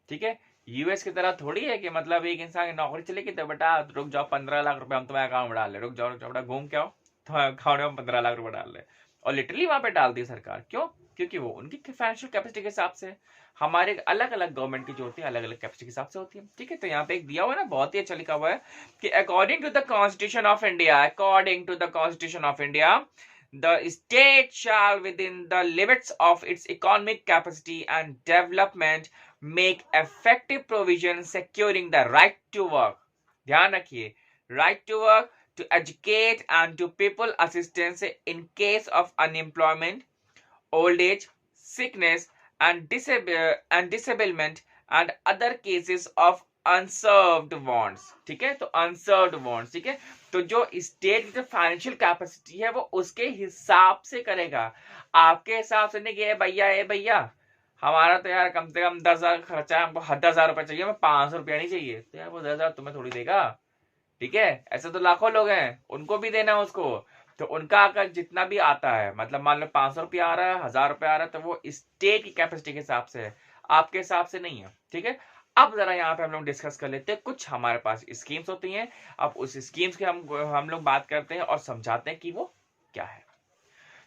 ठीक है, US की तरह थोड़ी है कि मतलब एक इंसान की नौकरी चलेगी तो बेटा रुक जाओ 15 लाख रुपए हम तुम्हारे अकाउंट में डाल रहे, रुक जाओ बेटा घूम के आओ, तुम्हारे अकाउंट में 15 लाख रुपए डाल रहे। और लिटरली वहां पे डाल दी सरकार, क्यों? क्योंकि वो उनकी फाइनेंशियल कैपेसिटी के हिसाब से, हमारे अलग अलग गवर्नमेंट की जो होती है अलग अलग कैपेसिटी के हिसाब से होती है। ठीक है, तो यहाँ पे एक दिया हुआ है ना, बहुत ही अच्छा लिखा हुआ है कि according to the constitution of India, according to the constitution of India, the state shall within the limits of its economic capacity and development make effective provision securing the right to work. ध्यान रखिए, right to work, to educate and to people assistance in case of unemployment, old age, sickness and disablement and other cases of unserved wants. ठीक है, तो unserved wants, ठीक है, तो जो state की जो फाइनेंशियल कैपेसिटी है वो उसके हिसाब से करेगा, आपके हिसाब से नहीं कि ए भैया हमारा तो यार कम से कम 10,000 खर्चा है, हमको 10,000 रुपए चाहिए, हमें 500 रुपया नहीं चाहिए, तो यार वो 10,000 तुम्हें थोड़ी देगा। ठीक है, ऐसे तो लाखों लोग हैं, उनको भी देना है उसको। तो उनका अगर जितना भी आता है, मतलब मान लो 500 रुपया आ रहा है, 1000 रुपया आ रहा है, तो वो स्टेट की कैपेसिटी के हिसाब से है, आपके हिसाब से नहीं है। ठीक है, अब जरा यहाँ पे हम लोग डिस्कस कर लेते हैं, कुछ हमारे पास स्कीम्स होती हैं। अब उस स्कीम्स के हम लोग बात करते हैं और समझाते हैं कि वो क्या है।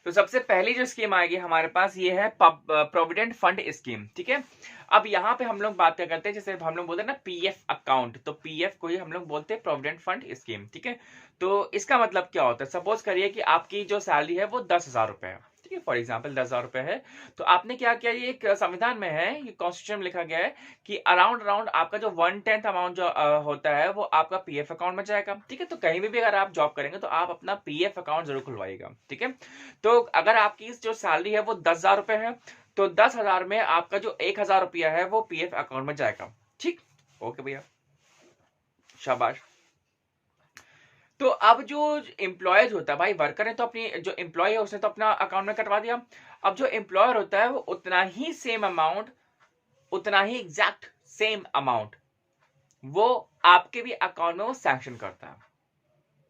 तो सबसे पहली जो स्कीम आएगी हमारे पास, ये है प्रोविडेंट फंड स्कीम। ठीक है, अब यहाँ पे हम लोग बात क्या करते हैं, जैसे हम लोग बोलते हैं ना पीएफ अकाउंट, तो पीएफ को ही हम लोग बोलते हैं प्रोविडेंट फंड स्कीम। ठीक है, तो इसका मतलब क्या होता है, सपोज करिए कि आपकी जो सैलरी है वो 10,000 रुपए है। ठीक है, फॉर एग्जाम्पल 10,000 रुपए है, तो आपने क्या किया, ये एक संविधान में है, ये कॉन्स्टिट्यूशन में लिखा गया है कि अराउंड अराउंड आपका जो 1/10 अमाउंट जो होता है वो आपका पीएफ अकाउंट में जाएगा। ठीक है, तो कहीं भी अगर आप जॉब करेंगे तो आप अपना पीएफ अकाउंट जरूर खुलवाइएगा। ठीक है, तो अगर आपकी जो सैलरी है वो 10,000 रुपए है, तो 10,000 में आपका जो 1,000 रुपया है वो पीएफ अकाउंट में जाएगा। ठीक, ओके भैया, शाबाश। तो अब जो एम्प्लॉयज होता है, भाई वर्कर है तो अपनी जो एम्प्लॉय है उसने तो अपना अकाउंट में कटवा दिया। अब जो एम्प्लॉयर होता है वो उतना ही सेम अमाउंट, उतना ही एग्जैक्ट सेम अमाउंट वो आपके भी अकाउंट में वो सैंक्शन करता है।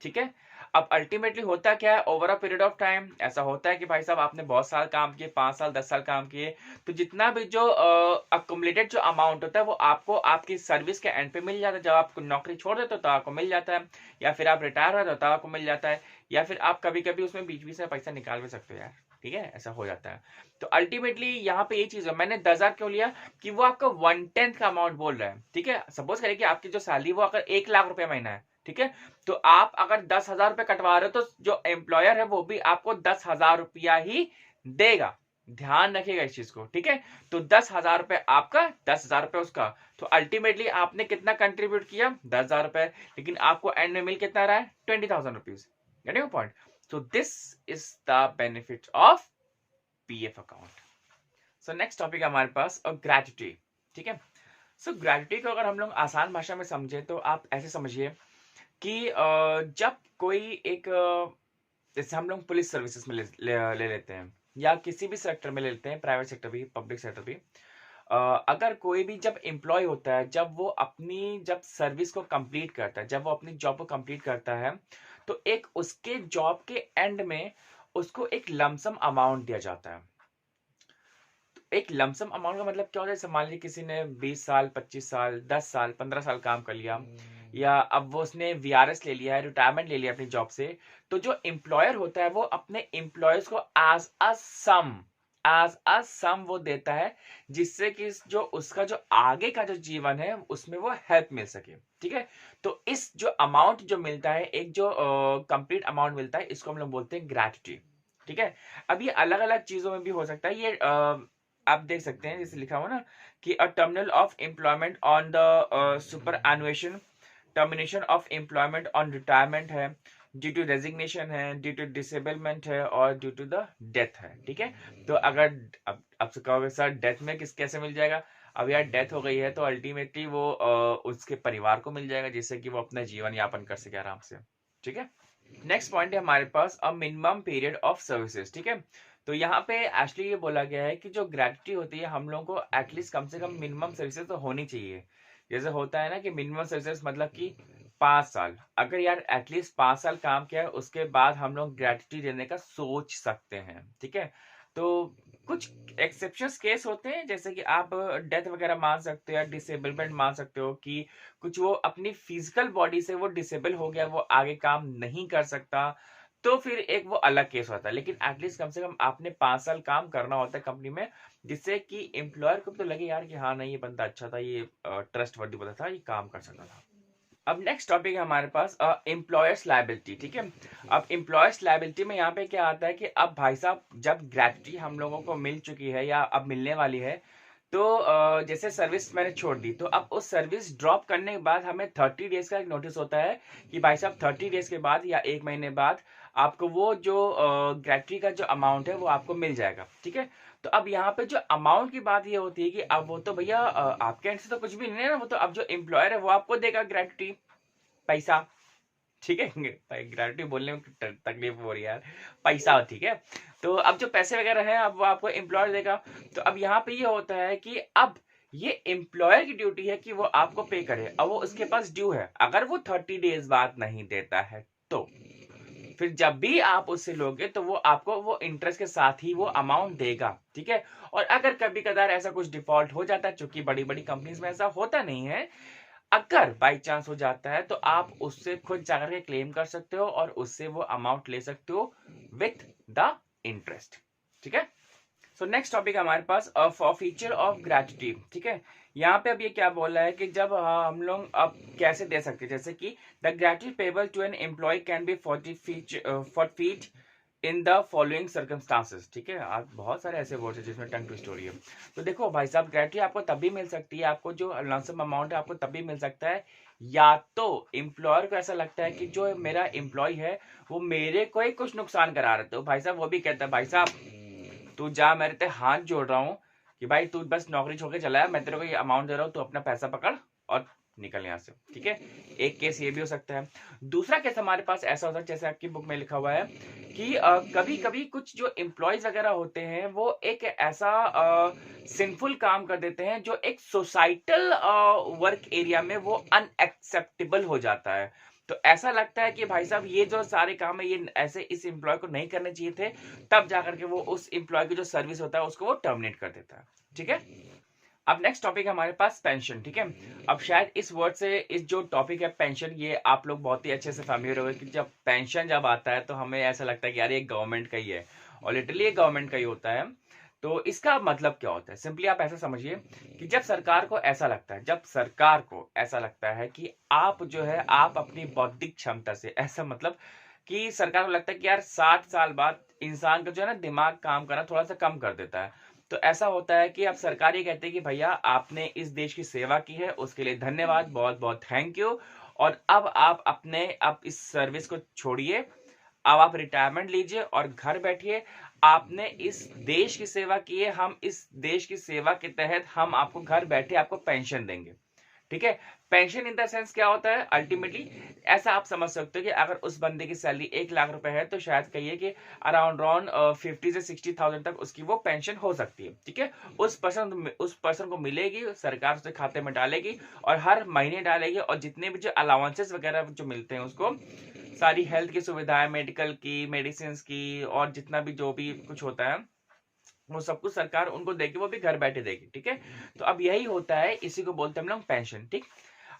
ठीक है, अब अल्टीमेटली होता क्या है, over a period of time ऐसा होता है कि भाई साहब आपने बहुत साल काम किए, 5 साल 10 साल काम किए, तो जितना भी जो अक्यूमुलेटेड जो अमाउंट होता है वो आपको आपकी सर्विस के एंड पे मिल जाता है। जब आप नौकरी छोड़ देते हो तो आपको मिल जाता है, या फिर आप रिटायर हो तो आपको मिल जाता है, या फिर आप कभी कभी उसमें बीच बीच में पैसा निकाल भी सकते हो यार। ठीक है, ऐसा हो जाता है। तो अल्टीमेटली यहाँ पे ये चीज है, मैंने 10,000 क्यों लिया कि वो आपका 1/10 का अमाउंट बोल रहा है। ठीक है, सपोज करिए कि आपकी जो सैलरी वो अगर 1,00,000 रुपया महीना है, ठीक है, तो आप अगर 10,000 रुपए कटवा रहे हो तो जो एम्प्लॉयर है वो भी आपको 10,000 रुपया ही देगा। ध्यान रखिएगा इस चीज को। ठीक है, तो 10,000 रुपए आपका, 10,000 रुपए उसका, तो अल्टीमेटली आपने कितना कंट्रीब्यूट किया, 10,000 रुपए, लेकिन आपको एंड में मिल कितना रहा है, 20,000 rupees. Getting point? So this is the benefit of PF account. So next topic हमारे पास ग्रेच्युटी। ठीक है, सो ग्रेच्युटी को अगर हम लोग आसान भाषा में समझे तो आप ऐसे समझिए कि जब कोई एक जैसे हम लोग पुलिस सर्विसेज में ले लेते हैं, या किसी भी सेक्टर में ले लेते हैं, प्राइवेट सेक्टर भी, पब्लिक सेक्टर भी, अगर कोई भी जब एम्प्लॉय होता है, जब वो अपनी जब सर्विस को कंप्लीट करता है, जब वो अपनी जॉब को कंप्लीट करता है, तो एक उसके जॉब के एंड में उसको एक लमसम अमाउंट दिया जाता है। एक लमसम अमाउंट का मतलब क्या होता है, जैसे मान लीजिए किसी ने 20 साल 25 साल 10 साल 15 साल काम कर लिया, या अब वो उसने वीआरएस ले लिया है, रिटायरमेंट ले लिया अपनी जॉब से, तो जो एम्प्लॉयर होता है वो अपने एम्प्लॉयर्स को एज अ सम वो देता है, जिससे कि जो उसका जो आगे का जो जीवन है उसमें वो हेल्प मिल सके। ठीक है, तो इस जो अमाउंट जो मिलता है, एक जो कंप्लीट अमाउंट मिलता है, इसको हम लोग बोलते हैं ग्रेच्युटी। ठीक है, अब ये अलग अलग चीजों में भी हो सकता है। ये आप देख सकते हैं जैसे लिखा हुआ ना कि a terminal of employment on the superannuation, termination of employment on retirement है, ड्यू टू रेजिग्नेशन है, ड्यू टू डिसेबलमेंट है, और ड्यू टू द डेथ है। ठीक है, तो अगर अब कहोगे सर डेथ में कैसे मिल जाएगा, अब यार डेथ हो गई है तो अल्टीमेटली वो उसके परिवार को मिल जाएगा, जिससे कि वो अपना जीवन यापन कर सके आराम से। ठीक है, नेक्स्ट पॉइंट है हमारे पास a minimum period of services. ठीक है, तो यहाँ पे एक्चुअली ये बोला गया है कि जो ग्रेच्युटी होती है हम लोगों को एटलीस्ट कम से कम मिनिमम सर्विसेज तो होनी चाहिए। जैसे होता है ना कि मिनिमम सर्विसेज मतलब कि 5 साल, अगर यार एटलीस्ट 5 साल काम किया है उसके बाद हम लोग ग्रेच्युटी देने का सोच सकते हैं। ठीक है, तो कुछ एक्सेप्शंस केस होते हैं, जैसे कि आप डेथ वगैरह मान सकते हो, या डिसेबलमेंट मान सकते हो कि कुछ वो अपनी फिजिकल बॉडी से वो डिसेबल हो गया, वो आगे काम नहीं कर सकता, तो फिर एक वो अलग केस होता है। लेकिन एटलीस्ट कम से कम आपने 5 साल काम करना होता है कंपनी में, जिससे कि एम्प्लॉयर को तो लगे यार कि हाँ नहीं ये बंदा अच्छा था, ये ट्रस्ट वर्दी बंदा था, ये काम कर सकता था। अब नेक्स्ट टॉपिक है हमारे पास एम्प्लॉयर्स लायबिलिटी। ठीक है, अब एम्प्लॉयर्स लायबिलिटी में यहाँ पे क्या आता है कि अब भाई साहब जब ग्रेच्युटी हम लोगों को मिल चुकी है या अब मिलने वाली है, तो जैसे सर्विस मैंने छोड़ दी, तो अब उस सर्विस ड्रॉप करने के बाद हमें 30 डेज का एक नोटिस होता है कि भाई साहब 30 डेज के बाद या 1 महीने बाद आपको वो जो ग्रेच्युटी का जो अमाउंट है वो आपको मिल जाएगा। ठीक है, तो अब यहाँ पे जो अमाउंट की बात ये होती है कि अब वो तो भैया आपके एंड से तो कुछ भी नहीं है ना, वो तो अब जो एम्प्लॉयर है वो आपको देगा ग्रेच्युटी पैसा। ठीक है, ग्रेच्युटी बोलने में तकलीफ हो रही है यार, पैसा। ठीक है, तो अब जो पैसे वगैरह है अब वो आपको एम्प्लॉयर देगा। तो अब यहाँ पे ये होता है कि अब ये एम्प्लॉयर की ड्यूटी है कि वो आपको पे करे, अब वो उसके पास ड्यू है, अगर वो 30 डेज बाद नहीं देता है तो फिर जब भी आप उससे लोगे तो वो आपको वो इंटरेस्ट के साथ ही वो अमाउंट देगा, ठीक है। और अगर कभी कदार ऐसा कुछ डिफॉल्ट हो जाता है, चूंकि बड़ी बड़ी कंपनीज में ऐसा होता नहीं है, अगर बाई चांस हो जाता है तो आप उससे खुद जाकर के क्लेम कर सकते हो और उससे वो अमाउंट ले सकते हो विथ द इंटरेस्ट, ठीक है। सो नेक्स्ट टॉपिक हमारे पास फीचर ऑफ ग्रेच्युटी, ठीक है। यहाँ पे अब ये क्या बोल रहा है कि जब हम लोग अब कैसे दे सकते हैं, जैसे कि the gratuity payable to an employee can be forfeit in the following circumstances, ठीक है। आप बहुत सारे ऐसे वर्ड्स हैं जिसमें टंग ट्विस्ट हो रही है। तो देखो भाई साहब, ग्रेच्युटी आपको तभी मिल सकती है, आपको जो लमसम अमाउंट है आपको तभी मिल सकता है, या तो एम्प्लॉयर को ऐसा लगता है कि जो मेरा एम्प्लॉय है वो मेरे को ही कुछ नुकसान करा रहा है, तो भाई साहब वो भी कहता है भाई साहब तू जा, मैं तेरे हाथ जोड़ रहा हूँ कि भाई तू बस नौकरी छोड़ के चला है, मैं तेरे को ये अमाउंट दे रहा हूँ, तू अपना पैसा पकड़ और निकल यहाँ से, ठीक है। एक केस ये भी हो सकता है। दूसरा केस हमारे पास ऐसा होता है, जैसे आपकी बुक में लिखा हुआ है कि कभी कभी कुछ जो एम्प्लॉयज वगैरह होते हैं वो एक ऐसा सिंफुल काम कर देते हैं जो एक सोसाइटल वर्क एरिया में वो अनएक्सेप्टेबल हो जाता है। तो ऐसा लगता है कि भाई साहब ये जो सारे काम है ये ऐसे इस एम्प्लॉय को नहीं करने चाहिए थे, तब जाकर के वो उस एम्प्लॉय की जो सर्विस होता है उसको वो टर्मिनेट कर देता है, ठीक है। अब नेक्स्ट टॉपिक हमारे पास पेंशन, ठीक है। अब शायद इस वर्ड से इस जो टॉपिक है पेंशन, ये आप लोग बहुत ही अच्छे से फैमिलियर हो गए कि जब पेंशन जब आता है तो हमें ऐसा लगता है कि यार ये गवर्नमेंट का ही है, और लिटरली ये गवर्नमेंट का ही होता है। तो इसका मतलब क्या होता है, सिंपली आप ऐसा समझिए कि जब सरकार को ऐसा लगता है, जब सरकार को ऐसा लगता है कि आप जो है आप अपनी बौद्धिक क्षमता से, ऐसा मतलब कि सरकार को लगता है कि यार 60 साल बाद इंसान का जो है ना दिमाग काम करना थोड़ा सा कम कर देता है, तो ऐसा होता है कि अब सरकार ये कहते हैं कि भैया आपने इस देश की सेवा की है, उसके लिए धन्यवाद, बहुत बहुत थैंक यू, और अब आप अपने अब इस सर्विस को छोड़िए, अब आप रिटायरमेंट लीजिए और घर बैठिए, आपने इस देश की सेवा की है, हम इस देश की सेवा के तहत हम आपको घर बैठे आपको पेंशन देंगे, ठीक है। पेंशन इन द सेंस क्या होता है, अल्टीमेटली ऐसा आप समझ सकते हो कि अगर उस बंदे की सैलरी 1 लाख रुपए है तो शायद कहिए कि अराउंड 50 से 60,000 तक उसकी वो पेंशन हो सकती है, ठीक है। उस पर्सन को मिलेगी, सरकार उसके खाते में डालेगी और हर महीने डालेगी, और जितने भी जो अलाउंसेस वगैरह जो मिलते हैं उसको, सारी हेल्थ की सुविधाएं, मेडिकल की, मेडिसिन की, और जितना भी जो भी कुछ होता है वो सब कुछ सरकार उनको देगी, वो भी घर बैठे देगी, ठीक है। तो अब यही होता है, इसी को बोलते हैं हम लोग पेंशन, ठीक।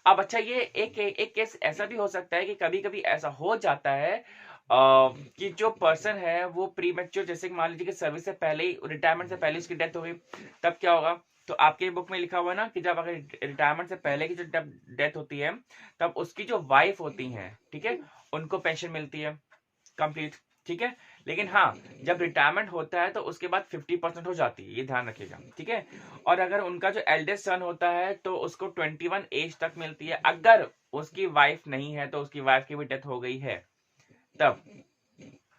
अब अच्छा, ये एक केस ऐसा भी हो सकता है कि कभी कभी ऐसा हो जाता है कि जो पर्सन है वो प्री मैच्योर, जैसे कि मान लीजिए कि सर्विस से पहले ही, रिटायरमेंट से पहले उसकी डेथ हो गई, तब क्या होगा। तो आपके बुक में लिखा हुआ है ना कि जब अगर रिटायरमेंट से पहले की जो डेथ होती है तब उसकी जो वाइफ होती है, ठीक है, उनको पेंशन मिलती है कंप्लीट, ठीक है। लेकिन हाँ, जब रिटायरमेंट होता है तो उसके बाद 50% हो जाती है, ये ध्यान रखिएगा, ठीक है। और अगर उनका जो एल्डेस्ट सन होता है तो उसको 21 एज तक मिलती है, अगर उसकी वाइफ नहीं है तो उसकी वाइफ की भी डेथ हो गई है तब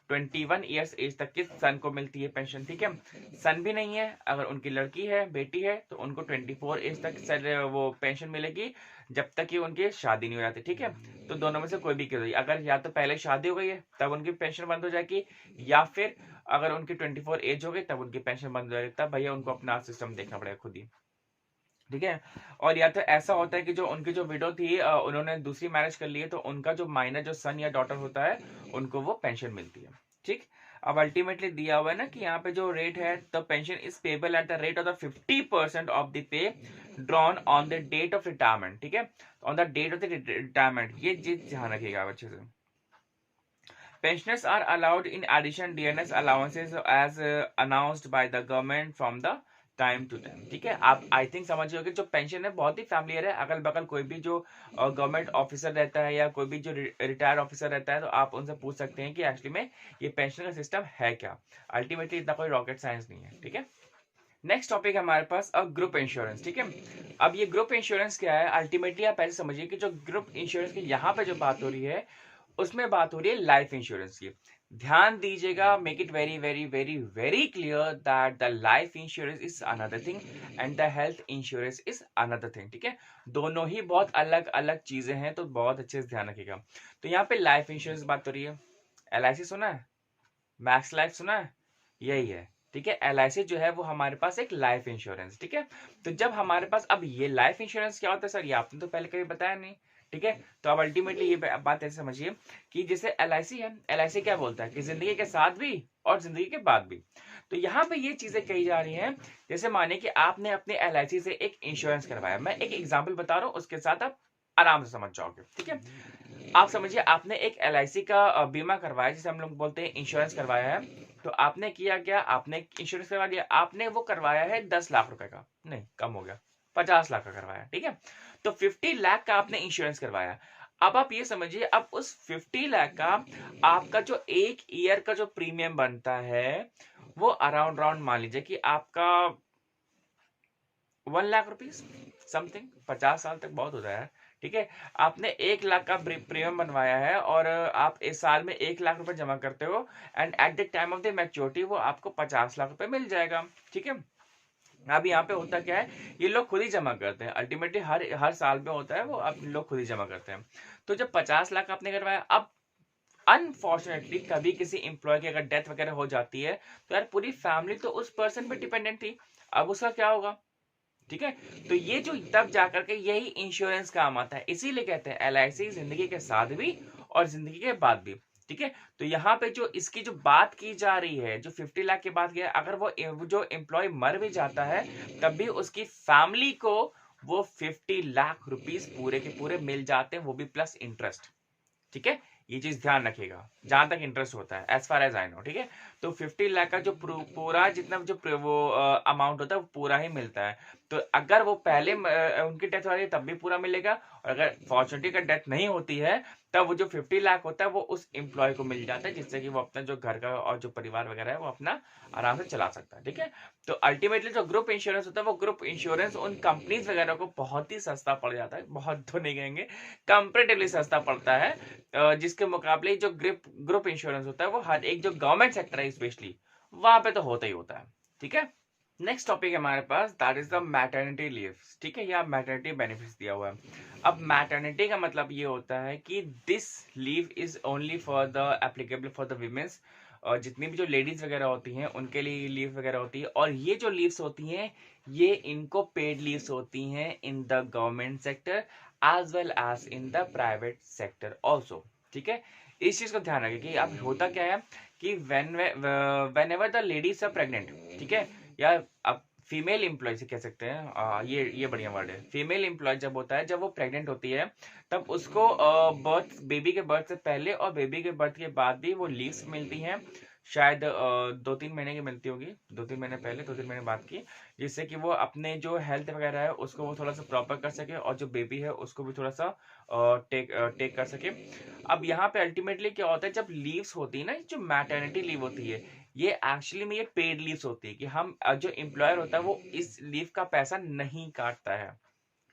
21 ईयर्स एज तक के सन को मिलती है पेंशन, ठीक है। सन भी नहीं है, अगर उनकी लड़की है, बेटी है, तो उनको 24 एज तक वो पेंशन मिलेगी, जब तक कि उनकी शादी नहीं हो जाती, ठीक है। तो दोनों में से कोई भी क्यों, अगर या तो पहले शादी हो गई है तब उनकी पेंशन बंद हो जाएगी, या फिर अगर उनकी 24 एज हो गई तब उनकी पेंशन बंद हो जाएगी, तब भैया उनको अपना सिस्टम देखना पड़ेगा खुद ही, ठीक है। और या तो ऐसा होता है कि जो उनकी जो विडो थी, उन्होंने दूसरी मैरिज कर ली है, तो उनका जो माइनर जो सन या डॉटर होता है उनको वो पेंशन मिलती है, ठीक। अब अल्टीमेटली दिया हुआ है ना कि यहाँ पे जो रेट है, the pension is payable at the rate of the 50% of the pay drawn on the date of retirement, ठीक है, on the date of the retirement, ये चीज ध्यान रखिएगा अच्छे से। Pensioners are allowed in addition DNS allowances as announced by the government from the time to time, ठीक है। आप आई थिंक समझ गए कि जो पेंशन है बहुत ही फैमिलियर है, अगल बगल कोई भी जो गवर्नमेंट ऑफिसर रहता है या कोई भी जो रिटायर्ड ऑफिसर रहता है तो आप उनसे पूछ सकते हैं कि एक्चुअली में ये पेंशन का सिस्टम है क्या। अल्टीमेटली इतना कोई रॉकेट साइंस नहीं है, ठीक है। नेक्स्ट टॉपिक हमारे पास ग्रुप इंश्योरेंस, ठीक है। अब ये ग्रुप इंश्योरेंस क्या है, अल्टीमेटली आप ऐसे समझिए कि जो ग्रुप इंश्योरेंस की यहाँ पे जो बात हो रही है उसमें बात हो रही है लाइफ इंश्योरेंस की। ध्यान दीजिएगा, make it very very very very clear that the life insurance is another thing and the health insurance is another thing, ठीक है। दोनों ही बहुत अलग अलग चीजें हैं, तो बहुत अच्छे से ध्यान रखिएगा। तो यहाँ पे लाइफ इंश्योरेंस बात हो रही है, LIC सुना है, मैक्स लाइफ सुना है, यही है, ठीक है। LIC जो है वो हमारे पास एक लाइफ इंश्योरेंस, ठीक है। तो जब हमारे पास अब ये लाइफ इंश्योरेंस क्या होता है सर, ये आपने तो पहले कभी बताया नहीं, ठीक है। तो अब अल्टीमेटली ये बात ऐसे समझिए कि जैसे LIC है, LIC क्या बोलता है कि जिंदगी के साथ भी और जिंदगी के बाद भी। तो यहाँ पे ये चीजें कही जा रही हैं, जैसे माने कि आपने अपने LIC से एक इंश्योरेंस करवाया, मैं एक एग्जाम्पल बता रहा हूँ, उसके साथ आप आराम से समझ जाओगे, ठीक है। आप समझिए आपने एक LIC का बीमा करवाया, जिसे हम लोग बोलते हैं इंश्योरेंस करवाया है। तो आपने किया क्या, आपने इंश्योरेंस करवा लिया, आपने वो करवाया है 10 लाख रुपए का, नहीं कम हो गया, 50 लाख का करवाया, ठीक है। तो 50 लाख का आपने इंश्योरेंस करवाया। अब आप ये समझिए, अब उस 50 लाख का आपका जो एक ईयर का जो प्रीमियम बनता है वो अराउंड मान लीजिए कि आपका 1 लाख रुपीज समथिंग, 50 साल तक बहुत होता है, ठीक है। आपने 1 लाख का प्रीमियम बनवाया है और आप इस साल में 1 लाख रुपए जमा करते हो, and at the time of the maturity वो आपको 50 लाख रुपए मिल जाएगा, ठीक है। अब यहाँ पे होता क्या है, ये लोग खुद ही जमा करते हैं, अल्टीमेटली हर साल में होता है वो, आप लोग खुद ही जमा करते हैं। तो जब 50 लाख आपने करवाया, अब अनफॉर्चुनेटली कभी किसी एम्प्लॉय की अगर डेथ वगैरह हो जाती है, तो यार पूरी फैमिली तो उस पर्सन पे डिपेंडेंट थी, अब उसका क्या होगा, ठीक है। तो ये जो तब जाकर के यही इंश्योरेंस काम आता है, इसीलिए कहते हैं LIC जिंदगी के साथ भी और जिंदगी के बाद भी, ठीक है। तो यहाँ पे जो इसकी जो बात की जा रही है, जो 50 लाख की बात की है, अगर वो जो एम्प्लॉय मर भी जाता है तब भी उसकी फैमिली को वो 50 लाख रुपीस पूरे के पूरे मिल जाते हैं, वो भी प्लस इंटरेस्ट, ठीक है। ये चीज ध्यान रखिएगा जहां तक इंटरेस्ट होता है, as far as I know, ठीक है। तो 50 लाख का जो पूरा जितना जो वो अमाउंट होता है वो पूरा ही मिलता है। तो अगर वो पहले उनकी डेथ हो रही है तब भी पूरा मिलेगा, और अगर फॉर्चुनेटली का डेथ नहीं होती है तब वो जो 50 लाख होता है वो उस एम्प्लॉय को मिल जाता है, जिससे कि वो अपना जो घर का और जो परिवार वगैरह है वो अपना आराम से चला सकता है, ठीक है। तो अल्टीमेटली जो ग्रुप इंश्योरेंस होता है, वो ग्रुप इंश्योरेंस उन कंपनीज वगैरह को बहुत ही सस्ता पड़ जाता है, बहुत तो नहीं कहेंगे, कंपेरेटिवली सस्ता पड़ता है, जिसके मुकाबले जो ग्रुप इंश्योरेंस होता है वो हर एक जो गवर्नमेंट सेक्टर है स्पेशली वहां पे तो होता ही होता है, ठीक है। नेक्स्ट टॉपिक है हमारे पास, that is the maternity leave, ठीक है। यहाँ मैटरनिटी बेनिफिट्स दिया हुआ है। अब मैटरनिटी का मतलब ये होता है कि this leave is only for the applicable for the women's, और जितनी भी जो लेडीज वगैरह होती हैं उनके लिए लीव वगैरह होती है, और ये जो लीव्स होती हैं ये इनको पेड लीव्स होती हैं in the government sector as well as in the private sector also, ठीक है। इस चीज को ध्यान रखें कि अब होता क्या है कि whenever the ladies are pregnant, ठीक है, या अब फीमेल एम्प्लॉय से कह सकते हैं, ये बढ़िया वर्ड है, फीमेल एम्प्लॉय जब होता है, जब वो प्रेग्नेंट होती है तब उसको बेबी के बर्थ से पहले और बेबी के बर्थ के बाद भी वो लीव्स मिलती हैं, शायद 2-3 महीने की मिलती होगी, 2-3 महीने पहले 2-3 महीने बाद की, जिससे कि वो अपने जो हेल्थ वगैरह है उसको वो थोड़ा सा प्रॉपर कर सके, और जो बेबी है उसको भी थोड़ा सा टेक कर सके। अब यहाँ पे अल्टीमेटली क्या होता है, जब लीव्स होती है ना, जो मैटरनिटी लीव होती है, ये एक्चुअली में ये पेड लीव्स होती है, कि हम जो एम्प्लॉयर होता है वो इस लीव का पैसा नहीं काटता है,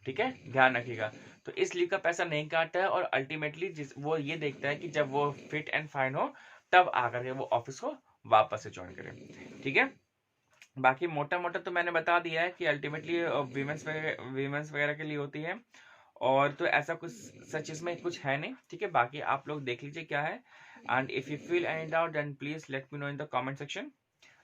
ठीक है, ध्यान रखिएगा। तो इस लीव का पैसा नहीं काटता है, और अल्टीमेटली वो ये देखता है कि जब वो फिट एंड फाइन हो तब आकर के वो ऑफिस को वापस से ज्वाइन करे, ठीक है। बाकी मोटा मोटा तो मैंने बता दिया है कि अल्टीमेटली वीमेंस वगैरह के लिए होती है, और तो ऐसा कुछ सच इसमें कुछ है नहीं, ठीक है। बाकी आप लोग देख लीजिए क्या है, and if you feel any doubt then please let me know in the comment section.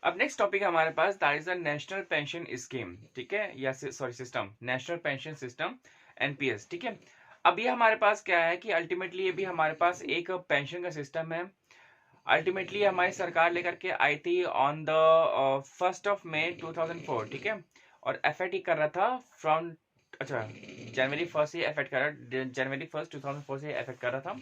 अब नेक्स्ट टॉपिक है हमारे पास, that is the national pension scheme, ठीक है, या sorry system, national pension system, NPS, ठीक है। अब ये हमारे पास क्या है कि अल्टीमेटली ये भी हमारे पास एक पेंशन का सिस्टम है। अल्टीमेटली हमारी सरकार लेकर के आई थी on the 1st of May 2004, ठीक है, और एफेक्ट कर रहा था फ्रॉम, अच्छा जनवरी 1st से एफेक्ट कर रहा, जनवरी 1st 2004 से एफेक्ट कर रहा था,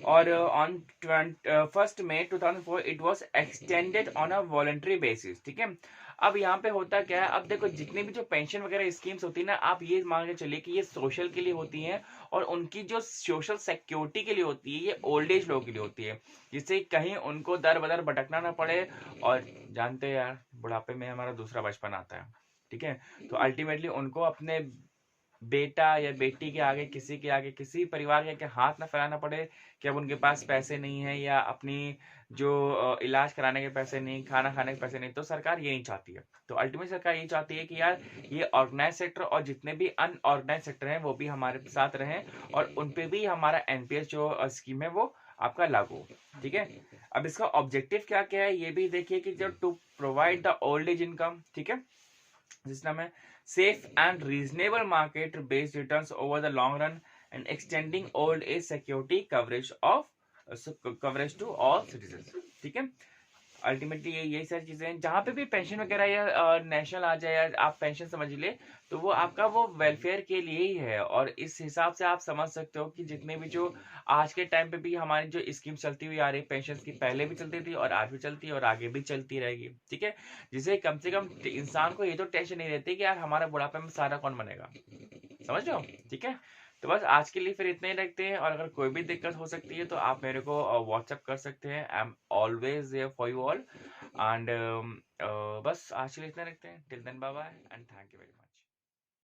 और on 1st May 2004 it was extended on a voluntary basis, ठीक है। अब यहाँ पे होता क्या है, अब देखो जितनी भी जो पेंशन वगैरह स्कीम्स होती है ना, आप ये मान के चलिए कि ये सोशल के लिए होती हैं, और उनकी जो सोशल सिक्योरिटी के लिए होती है ये ओल्ड एज लोगों के लिए होती है, जिससे कहीं उनको दर बदर भटकना ना पड़े, और जानते हैं यार बुढ़ापे में हमारा दूसरा बचपन आता है, ठीक है। तो अल्टीमेटली उनको अपने बेटा या बेटी के आगे, किसी के आगे, किसी परिवार के आगे हाथ ना फैलाना पड़े कि अब उनके पास पैसे नहीं है, या अपनी जो इलाज कराने के पैसे नहीं, खाना खाने के पैसे नहीं, तो सरकार ये नहीं चाहती है। तो अल्टीमेट सरकार ये चाहती है कि यार ये ऑर्गेनाइज सेक्टर और जितने भी अनऑर्गेनाइज सेक्टर हैं वो भी हमारे साथ रहें, और उन पे भी हमारा NPS जो स्कीम है वो आपका लागू हो, ठीक है। अब इसका ऑब्जेक्टिव क्या क्या है ये भी देखिए कि जो to provide the old age income, ठीक है, जिसका नाम है safe and reasonable market based returns over the long run, and extending old age security coverage to all citizen. ठीक है, अल्टीमेटली यही सारी चीजें हैं। जहाँ पे भी पेंशन वगैरह या नेशनल आ जाए या आप पेंशन समझ ले, तो वो आपका वो वेलफेयर के लिए ही है। और इस हिसाब से आप समझ सकते हो कि जितने भी जो आज के टाइम पे भी हमारी जो स्कीम चलती हुई आ रही है पेंशन की, पहले भी चलती थी और आज भी चलती है और आगे भी चलती रहेगी। ठीक है, जिसे कम से कम इंसान को ये तो टेंशन नहीं रहती कि यार हमारा बुढ़ापे में सहारा कौन बनेगा। समझ रहे हो? ठीक है, तो बस आज के लिए फिर इतना ही रखते हैं। और अगर कोई भी दिक्कत हो सकती है तो आप मेरे को व्हाट्सअप कर सकते हैं। I am always there for you all. And बस आज के लिए इतना रखते हैं। Till then bye bye and thank you very much.